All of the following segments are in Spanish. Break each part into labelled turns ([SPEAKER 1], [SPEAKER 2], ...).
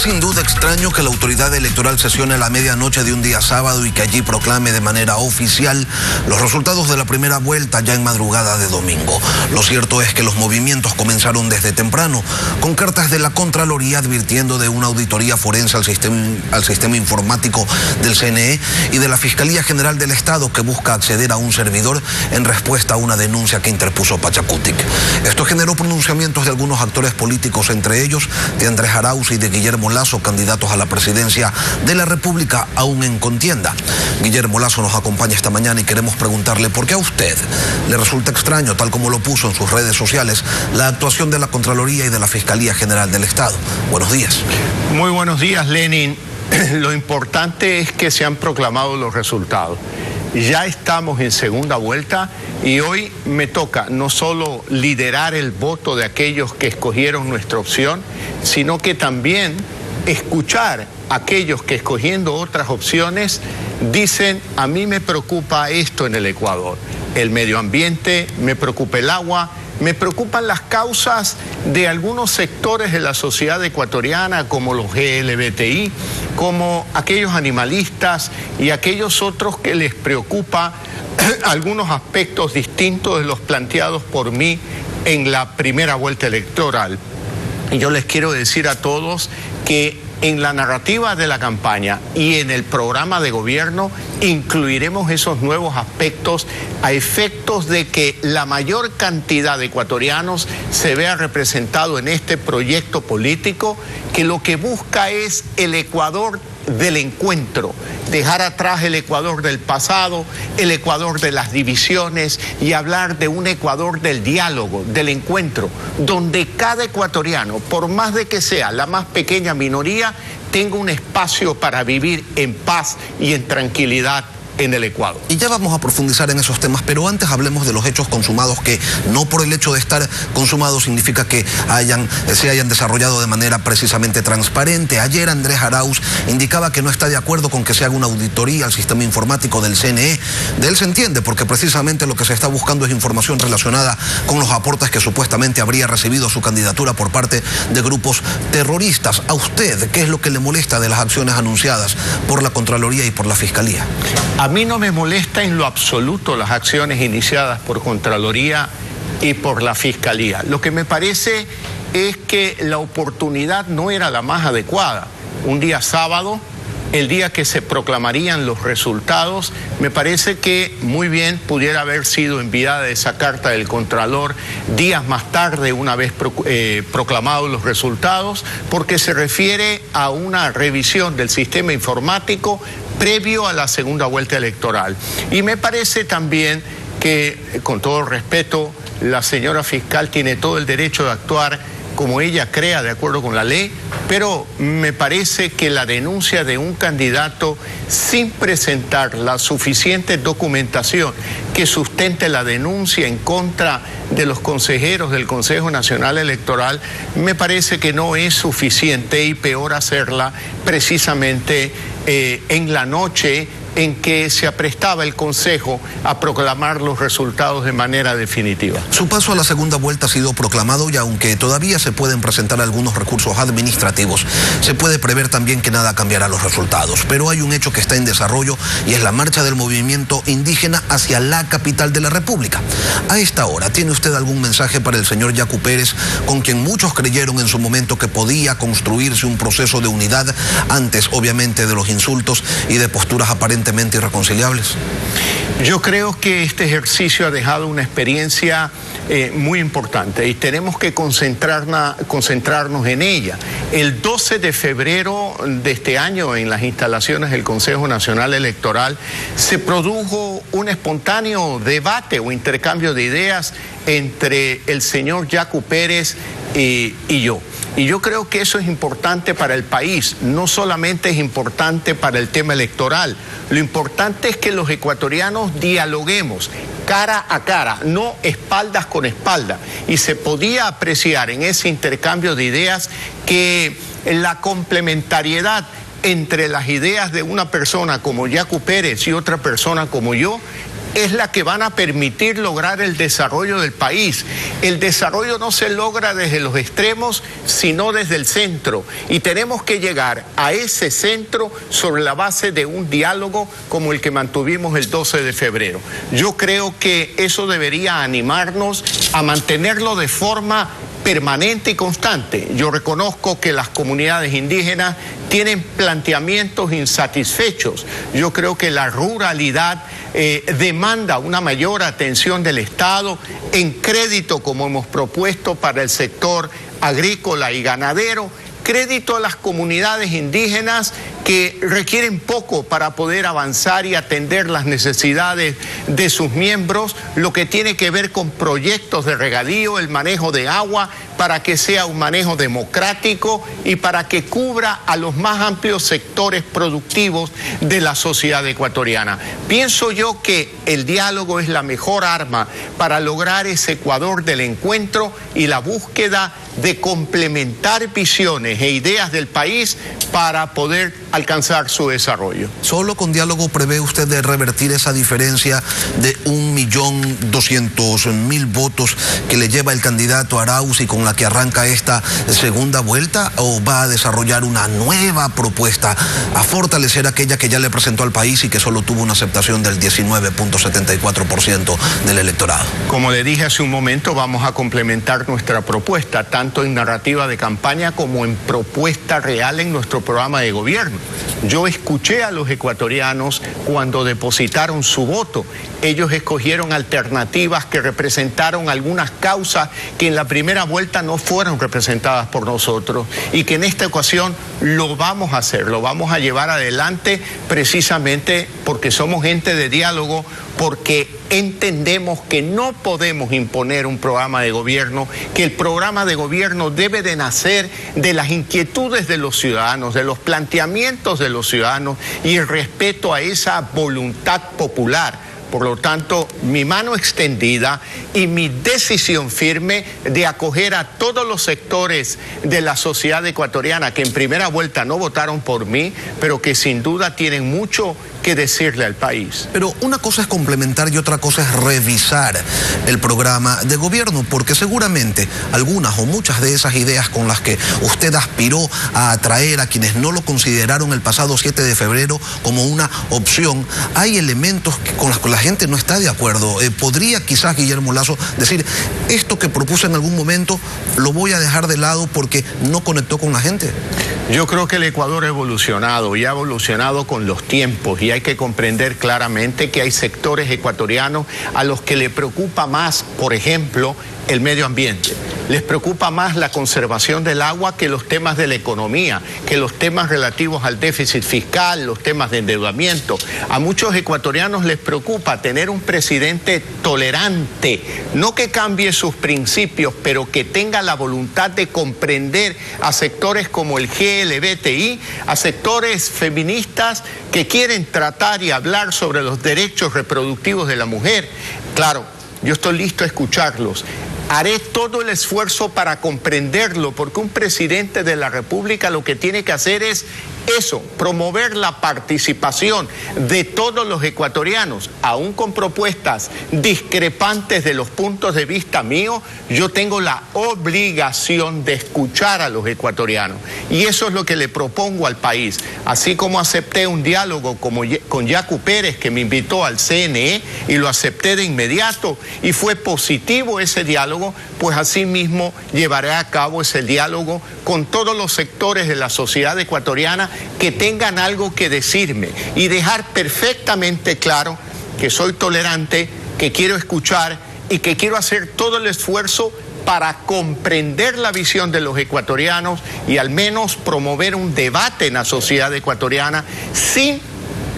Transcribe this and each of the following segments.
[SPEAKER 1] sin duda extraño que la autoridad electoral sesione a la medianoche de un día sábado y que allí proclame de manera oficial los resultados de la primera vuelta ya en madrugada de domingo. Lo cierto es que los movimientos comenzaron desde temprano, con cartas de la Contraloría advirtiendo de una auditoría forense al sistema informático del CNE y de la Fiscalía General del Estado, que busca acceder a un servidor en respuesta a una denuncia que interpuso Pachacutic. Esto generó pronunciamientos de algunos actores políticos, entre ellos de Andrés Arauz y de Guillermo Lasso, candidatos a la presidencia de la República aún en contienda. Guillermo Lasso nos acompaña esta mañana y queremos preguntarle por qué a usted le resulta extraño, tal como lo puso en sus redes sociales, la actuación de la Contraloría y de la Fiscalía General del Estado. Buenos días.
[SPEAKER 2] Muy buenos días, Lenin. Lo importante es que se han proclamado los resultados. Ya estamos en segunda vuelta y hoy me toca no solo liderar el voto de aquellos que escogieron nuestra opción, sino que también escuchar a aquellos que, escogiendo otras opciones, dicen: a mí me preocupa esto en el Ecuador, el medio ambiente, me preocupa el agua, me preocupan las causas de algunos sectores de la sociedad ecuatoriana, como los LGBTI, como aquellos animalistas y aquellos otros que les preocupa algunos aspectos distintos de los planteados por mí en la primera vuelta electoral. Y yo les quiero decir a todos que en la narrativa de la campaña y en el programa de gobierno incluiremos esos nuevos aspectos a efectos de que la mayor cantidad de ecuatorianos se vea representado en este proyecto político, que lo que busca es el Ecuador del encuentro, dejar atrás el Ecuador del pasado, el Ecuador de las divisiones, y hablar de un Ecuador del diálogo, del encuentro, donde cada ecuatoriano, por más de que sea la más pequeña minoría, tenga un espacio para vivir en paz y en tranquilidad en el Ecuador.
[SPEAKER 1] Y ya vamos a profundizar en esos temas, pero antes hablemos de los hechos consumados, que no por el hecho de estar consumados significa que se hayan desarrollado de manera precisamente transparente. Ayer Andrés Arauz indicaba que no está de acuerdo con que se haga una auditoría al sistema informático del CNE. De él se entiende, porque precisamente lo que se está buscando es información relacionada con los aportes que supuestamente habría recibido su candidatura por parte de grupos terroristas. ¿A usted qué es lo que le molesta de las acciones anunciadas por la Contraloría y por la Fiscalía?
[SPEAKER 2] A mí no me molesta en lo absoluto las acciones iniciadas por Contraloría y por la Fiscalía. Lo que me parece es que la oportunidad no era la más adecuada. Un día sábado, el día que se proclamarían los resultados, me parece que muy bien pudiera haber sido enviada esa carta del Contralor días más tarde, una vez proclamados los resultados, porque se refiere a una revisión del sistema informático previo a la segunda vuelta electoral. Y me parece también que, con todo respeto, la señora fiscal tiene todo el derecho de actuar como ella crea, de acuerdo con la ley, pero me parece que la denuncia de un candidato sin presentar la suficiente documentación que sustente la denuncia en contra de los consejeros del Consejo Nacional Electoral, me parece que no es suficiente, y peor hacerla precisamente en la noche en que se aprestaba el Consejo a proclamar los resultados de manera definitiva.
[SPEAKER 1] Su paso a la segunda vuelta ha sido proclamado, y aunque todavía se pueden presentar algunos recursos administrativos, se puede prever también que nada cambiará los resultados. Pero hay un hecho que está en desarrollo, y es la marcha del movimiento indígena hacia la capital de la República. A esta hora, ¿tiene usted algún mensaje para el señor Yacu Pérez, con quien muchos creyeron en su momento que podía construirse un proceso de unidad antes, obviamente, de los insultos y de posturas aparentemente irreconciliables?
[SPEAKER 2] Yo creo que este ejercicio ha dejado una experiencia muy importante, y tenemos que concentrarnos en ella. El 12 de febrero de este año, en las instalaciones del Consejo Nacional Electoral, se produjo un espontáneo debate o intercambio de ideas entre el señor Yacu Pérez y yo. Y yo creo que eso es importante para el país, no solamente es importante para el tema electoral. Lo importante es que los ecuatorianos dialoguemos cara a cara, no espaldas con espalda. Y se podía apreciar en ese intercambio de ideas que la complementariedad entre las ideas de una persona como Yacu Pérez y otra persona como yo es la que van a permitir lograr el desarrollo del país. El desarrollo no se logra desde los extremos, sino desde el centro. Y tenemos que llegar a ese centro sobre la base de un diálogo como el que mantuvimos el 12 de febrero. Yo creo que eso debería animarnos a mantenerlo de forma permanente y constante. Yo reconozco que las comunidades indígenas tienen planteamientos insatisfechos. Yo creo que la ruralidad demanda una mayor atención del Estado en crédito, como hemos propuesto para el sector agrícola y ganadero, crédito a las comunidades indígenas que requieren poco para poder avanzar y atender las necesidades de sus miembros, lo que tiene que ver con proyectos de regadío, el manejo de agua, para que sea un manejo democrático y para que cubra a los más amplios sectores productivos de la sociedad ecuatoriana. Pienso yo que el diálogo es la mejor arma para lograr ese Ecuador del encuentro y la búsqueda de complementar visiones e ideas del país para poder alcanzar su desarrollo.
[SPEAKER 1] ¿Solo con diálogo prevé usted de revertir esa diferencia de 1.200.000 votos que le lleva el candidato Arauz y con la que arranca esta segunda vuelta? ¿O va a desarrollar una nueva propuesta a fortalecer aquella que ya le presentó al país y que solo tuvo una aceptación del 19.74% del electorado?
[SPEAKER 2] Como le dije hace un momento, vamos a complementar nuestra propuesta, tanto en narrativa de campaña como en propuesta real en nuestro programa de gobierno. Yo escuché a los ecuatorianos cuando depositaron su voto. Ellos escogieron alternativas que representaron algunas causas que en la primera vuelta no fueron representadas por nosotros y que en esta ocasión lo vamos a hacer, lo vamos a llevar adelante precisamente porque somos gente de diálogo, porque entendemos que no podemos imponer un programa de gobierno, que el programa de gobierno debe de nacer de las inquietudes de los ciudadanos, de los planteamientos de los ciudadanos y el respeto a esa voluntad popular. Por lo tanto, mi mano extendida y mi decisión firme de acoger a todos los sectores de la sociedad ecuatoriana que en primera vuelta no votaron por mí, pero que sin duda tienen mucho que decirle al país.
[SPEAKER 1] Pero una cosa es complementar y otra cosa es revisar el programa de gobierno, porque seguramente algunas o muchas de esas ideas con las que usted aspiró a atraer a quienes no lo consideraron el pasado 7 de febrero como una opción, hay elementos con los que la gente no está de acuerdo. ¿Podría quizás Guillermo Lasso decir, esto que propuse en algún momento lo voy a dejar de lado porque no conectó con la gente?
[SPEAKER 2] Yo creo que el Ecuador ha evolucionado y ha evolucionado con los tiempos y hay que comprender claramente que hay sectores ecuatorianos a los que le preocupa más, por ejemplo, el medio ambiente. Les preocupa más la conservación del agua que los temas de la economía, que los temas relativos al déficit fiscal, los temas de endeudamiento. A muchos ecuatorianos les preocupa tener un presidente tolerante, no que cambie sus principios, pero que tenga la voluntad de comprender a sectores como el GLBTI, a sectores feministas que quieren tratar y hablar sobre los derechos reproductivos de la mujer. Claro, yo estoy listo a escucharlos. Haré todo el esfuerzo para comprenderlo, porque un presidente de la República lo que tiene que hacer es eso, promover la participación de todos los ecuatorianos, aún con propuestas discrepantes de los puntos de vista míos. Yo tengo la obligación de escuchar a los ecuatorianos y eso es lo que le propongo al país. Así como acepté un diálogo con Yacu Pérez, que me invitó al CNE y lo acepté de inmediato y fue positivo ese diálogo, pues así mismo llevaré a cabo ese diálogo con todos los sectores de la sociedad ecuatoriana que tengan algo que decirme y dejar perfectamente claro que soy tolerante, que quiero escuchar y que quiero hacer todo el esfuerzo para comprender la visión de los ecuatorianos y al menos promover un debate en la sociedad ecuatoriana sin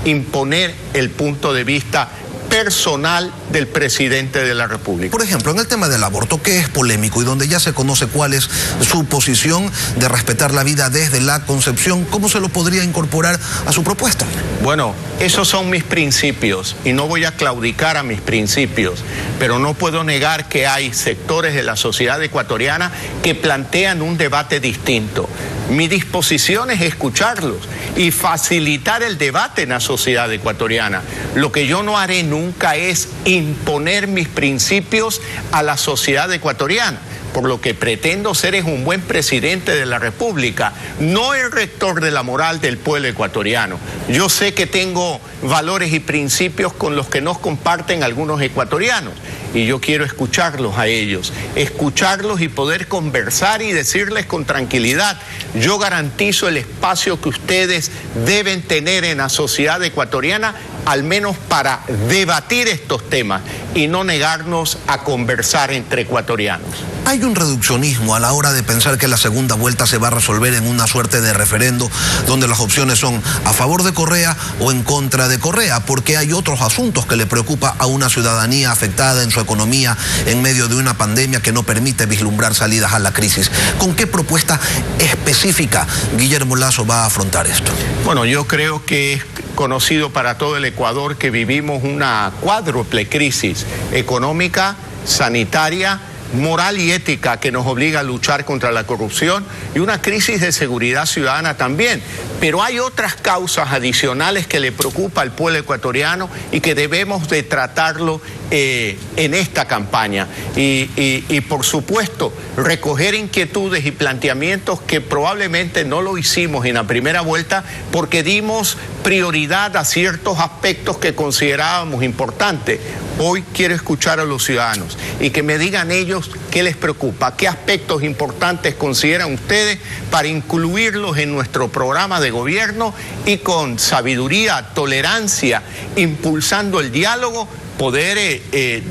[SPEAKER 2] imponer el punto de vista personal del presidente de la República.
[SPEAKER 1] Por ejemplo, en el tema del aborto, que es polémico y donde ya se conoce cuál es su posición de respetar la vida desde la concepción, ¿cómo se lo podría incorporar a su propuesta?
[SPEAKER 2] Bueno, esos son mis principios y no voy a claudicar a mis principios, pero no puedo negar que hay sectores de la sociedad ecuatoriana que plantean un debate distinto. Mi disposición es escucharlos y facilitar el debate en la sociedad ecuatoriana. Lo que yo no haré nunca es imponer mis principios a la sociedad ecuatoriana. Por lo que pretendo ser es un buen presidente de la República, no el rector de la moral del pueblo ecuatoriano. Yo sé que tengo valores y principios con los que no comparten algunos ecuatorianos y yo quiero escucharlos a ellos, escucharlos y poder conversar y decirles con tranquilidad: yo garantizo el espacio que ustedes deben tener en la sociedad ecuatoriana, al menos para debatir estos temas y no negarnos a conversar entre ecuatorianos.
[SPEAKER 1] Hay un reduccionismo a la hora de pensar que la segunda vuelta se va a resolver en una suerte de referendo donde las opciones son a favor de Correa o en contra de Correa, porque hay otros asuntos que le preocupa a una ciudadanía afectada en su economía en medio de una pandemia que no permite vislumbrar salidas a la crisis. ¿Con qué propuesta específica Guillermo Lasso va a afrontar esto?
[SPEAKER 2] Bueno, yo creo que es conocido para todo el Ecuador que vivimos una cuádruple crisis económica, sanitaria, moral y ética que nos obliga a luchar contra la corrupción y una crisis de seguridad ciudadana también. Pero hay otras causas adicionales que le preocupa al pueblo ecuatoriano y que debemos de tratarlo en esta campaña. Y por supuesto, recoger inquietudes y planteamientos que probablemente no lo hicimos en la primera vuelta porque dimos prioridad a ciertos aspectos que considerábamos importantes. Hoy quiero escuchar a los ciudadanos y que me digan ellos qué les preocupa, qué aspectos importantes consideran ustedes para incluirlos en nuestro programa de gobierno y con sabiduría, tolerancia, impulsando el diálogo, poder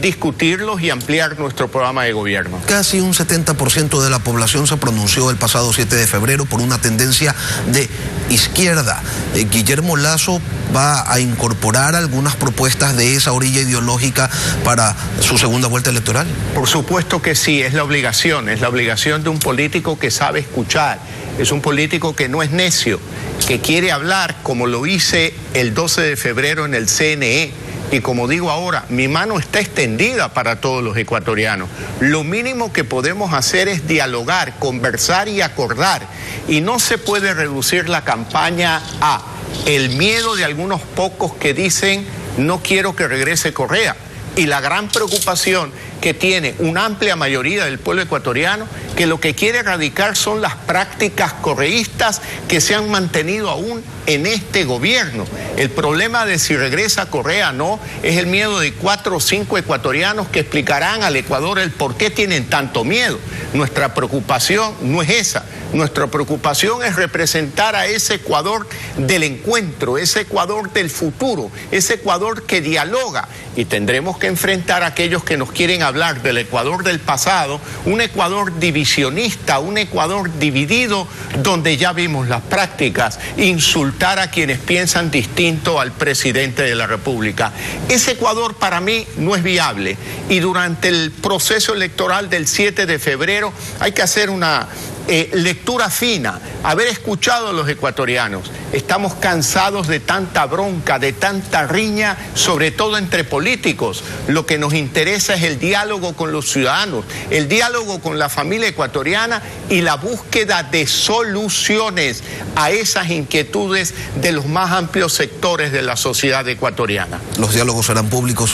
[SPEAKER 2] discutirlos y ampliar nuestro programa de gobierno.
[SPEAKER 1] Casi un 70% de la población se pronunció el pasado 7 de febrero por una tendencia de izquierda. Guillermo Lasso va a incorporar algunas propuestas de esa orilla ideológica para su segunda vuelta electoral.
[SPEAKER 2] Por supuesto que sí, es la obligación de un político que sabe escuchar, es un político que no es necio, que quiere hablar como lo hice el 12 de febrero en el CNE. Y como digo ahora, mi mano está extendida para todos los ecuatorianos. Lo mínimo que podemos hacer es dialogar, conversar y acordar. Y no se puede reducir la campaña a el miedo de algunos pocos que dicen no quiero que regrese Correa. Y la gran preocupación que tiene una amplia mayoría del pueblo ecuatoriano, que lo que quiere erradicar son las prácticas correístas que se han mantenido aún en este gobierno. El problema de si regresa Correa o no es el miedo de 4 o 5 ecuatorianos que explicarán al Ecuador el por qué tienen tanto miedo. Nuestra preocupación no es esa. Nuestra preocupación es representar a ese Ecuador del encuentro, ese Ecuador del futuro, ese Ecuador que dialoga. Y tendremos que enfrentar a aquellos que nos quieren hablar del Ecuador del pasado, un Ecuador divisionista, un Ecuador dividido, donde ya vimos las prácticas, insultar a quienes piensan distinto al presidente de la República. Ese Ecuador para mí no es viable y durante el proceso electoral del 7 de febrero hay que hacer una lectura fina, haber escuchado a los ecuatorianos. Estamos cansados de tanta bronca, de tanta riña, sobre todo entre políticos. Lo que nos interesa es el diálogo con los ciudadanos, el diálogo con la familia ecuatoriana y la búsqueda de soluciones a esas inquietudes de los más amplios sectores de la sociedad ecuatoriana.
[SPEAKER 1] ¿Los diálogos serán públicos?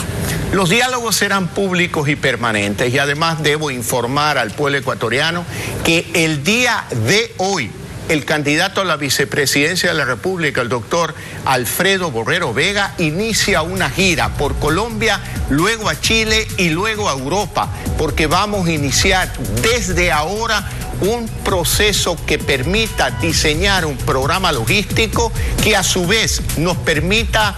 [SPEAKER 2] Los diálogos serán públicos y permanentes y además debo informar al pueblo ecuatoriano que el día de hoy el candidato a la vicepresidencia de la República, el doctor Alfredo Borrero Vega, inicia una gira por Colombia, luego a Chile y luego a Europa, porque vamos a iniciar desde ahora un proceso que permita diseñar un programa logístico que a su vez nos permita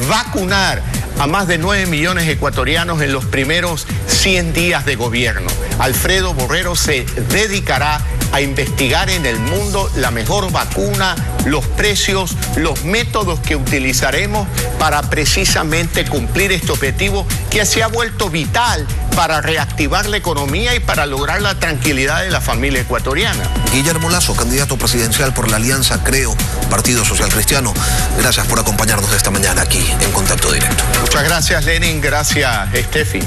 [SPEAKER 2] vacunar a más de 9 millones de ecuatorianos en los primeros 100 días de gobierno. Alfredo Borrero se dedicará a investigar en el mundo la mejor vacuna, los precios, los métodos que utilizaremos para precisamente cumplir este objetivo que se ha vuelto vital para reactivar la economía y para lograr la tranquilidad de la familia ecuatoriana.
[SPEAKER 1] Guillermo Lasso, candidato presidencial por la Alianza Creo, Partido Social Cristiano, gracias por acompañarnos esta mañana aquí en Contacto Directo.
[SPEAKER 2] Muchas gracias, Lenin. Gracias, Steffi.